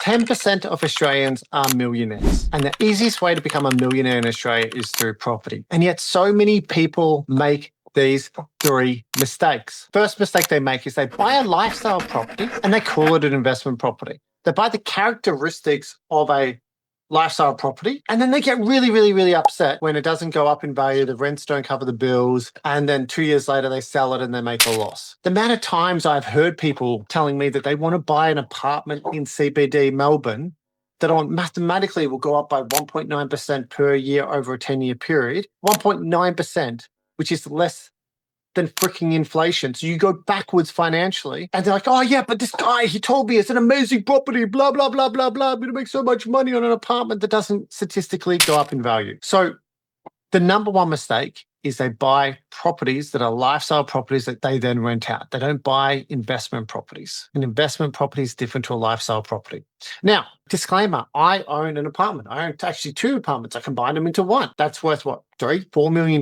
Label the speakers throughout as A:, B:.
A: 10% of Australians are millionaires. And the easiest way to become a millionaire in Australia is through property. And yet so many people make these three mistakes. First mistake they make is they buy a lifestyle property and they call it an investment property. They buy the characteristics of a lifestyle property, and then they get really upset when it doesn't go up in value, the rents don't cover the bills, and then 2 years later they sell it and they make a loss. The amount of times I've heard people telling me that they want to buy an apartment in CBD Melbourne that mathematically will go up by 1.9% per year over a 10-year period, 1.9%, which is less than freaking inflation. So you go backwards financially, and they're like, oh yeah, but this guy, he told me it's an amazing property, blah, blah, blah, blah, blah. I'm going to make so much money on an apartment that doesn't statistically go up in value. So the number one mistake is they buy properties that are lifestyle properties that they then rent out. They don't buy investment properties. An investment property is different to a lifestyle property. Now, disclaimer, I own an apartment. I own actually two apartments. I combined them into one. That's worth what, $4 million?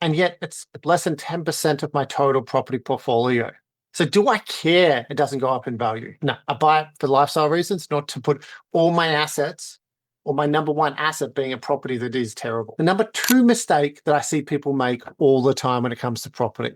A: And yet it's less than 10% of my total property portfolio. So do I care it doesn't go up in value? No, I buy it for lifestyle reasons, not to put all my assets or my number one asset being a property that is terrible. The number two mistake that I see people make all the time when it comes to property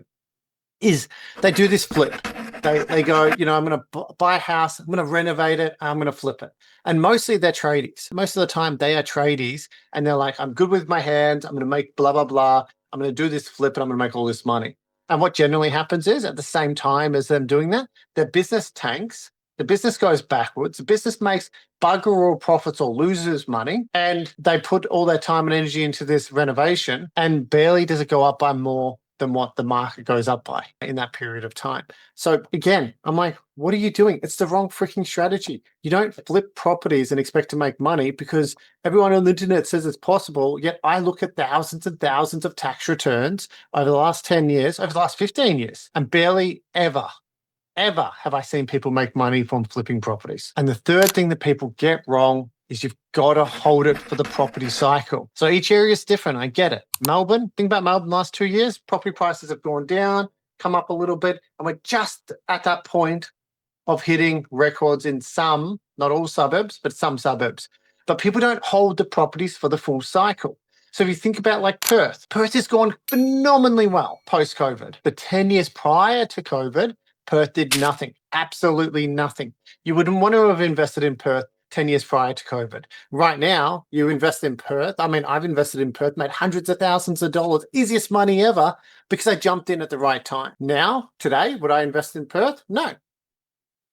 A: is they do this flip. They go, I'm going to buy a house, I'm going to renovate it, I'm going to flip it. And mostly they're tradies. Most of the time they are tradies and they're like, I'm good with my hands, I'm going to make blah, blah, blah. I'm going to do this flip and I'm going to make all this money. And what generally happens is at the same time as them doing that, their business tanks, the business goes backwards, the business makes bugger all profits or loses money, and they put all their time and energy into this renovation and barely does it go up by more than what the market goes up by in that period of time. So again, I'm like, what are you doing? It's the wrong freaking strategy. You don't flip properties and expect to make money because everyone on the internet says it's possible. Yet I look at thousands and thousands of tax returns over the last 10 years, over the last 15 years, and barely ever have I seen people make money from flipping properties. And the third thing that people get wrong is you've got to hold it for the property cycle. So each area is different. I get it. Melbourne, think about Melbourne last 2 years, property prices have gone down, come up a little bit, and we're just at that point of hitting records in some, not all suburbs, but some suburbs. But people don't hold the properties for the full cycle. So if you think about like Perth has gone phenomenally well post-COVID. The 10 years prior to COVID, Perth did nothing, absolutely nothing. You wouldn't want to have invested in Perth 10 years prior to COVID. Right now, you invest in Perth. I mean, I've invested in Perth, made hundreds of thousands of dollars, easiest money ever, because I jumped in at the right time. Now, today, would I invest in Perth? No. A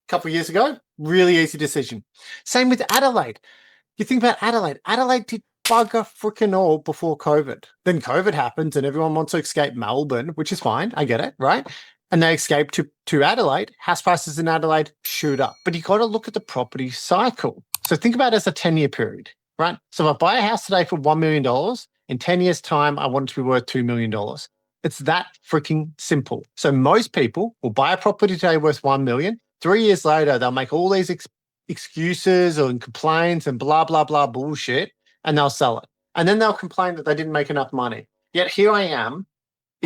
A: couple of years ago, really easy decision. Same with Adelaide. You think about Adelaide. Adelaide did bugger freaking all before COVID. Then COVID happens and everyone wants to escape Melbourne, which is fine. I get it, right? And they escape to Adelaide. House prices in Adelaide shoot up. But you got to look at the property cycle. So think about it as a 10-year period, right? So if I buy a house today for $1 million, in 10 years' time, I want it to be worth $2 million. It's that freaking simple. So most people will buy a property today worth $1 million. 3 years later, they'll make all these excuses and complaints and blah, blah, blah bullshit, and they'll sell it. And then they'll complain that they didn't make enough money. Yet here I am.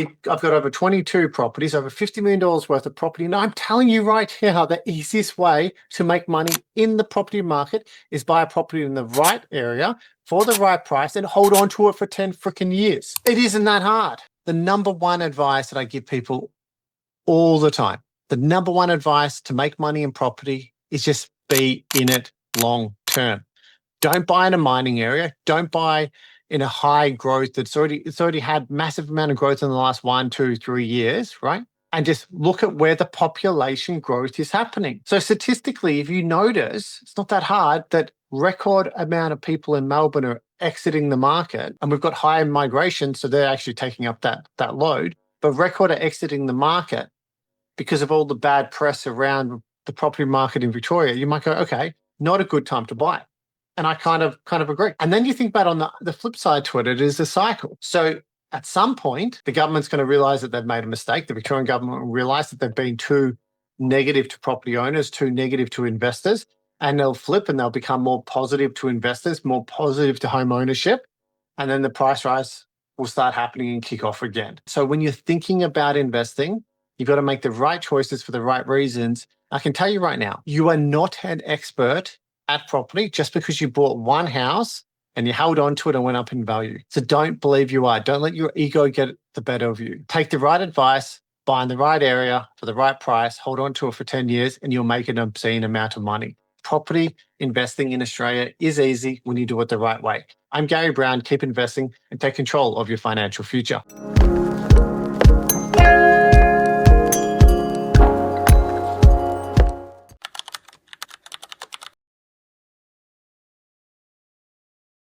A: I've got over 22 properties, over $50 million worth of property. And I'm telling you right here, the easiest way to make money in the property market is buy a property in the right area for the right price and hold on to it for 10 freaking years. It isn't that hard. The number one advice that I give people all the time, the number one advice to make money in property is just be in it long term. Don't buy in a mining area. Don't buy in a high growth it's already had massive amount of growth in the last 1, 2, 3 years, right? And just look at where the population growth is happening. So statistically, if you notice, it's not that hard that record amount of people in Melbourne are exiting the market, and we've got high migration, so they're actually taking up that load, but record are exiting the market because of all the bad press around the property market in Victoria. You might go, okay, not a good time to buy. And I kind of agree. And then you think about on the flip side to it is a cycle. So at some point, the government's going to realize that they've made a mistake. The Victorian government will realize that they've been too negative to property owners, too negative to investors, and they'll flip and they'll become more positive to investors, more positive to home ownership. And then the price rise will start happening and kick off again. So when you're thinking about investing, You've got to make the right choices for the right reasons. I can tell you right now, you are not an expert at property just because you bought one house and you held on to it and went up in value. So don't believe you are. Don't let your ego get the better of you. Take the right advice, buy in the right area for the right price, hold on to it for 10 years, and you'll make an obscene amount of money. Property investing in Australia is easy when you do it the right way. I'm Gary Brown. Keep investing and take control of your financial future.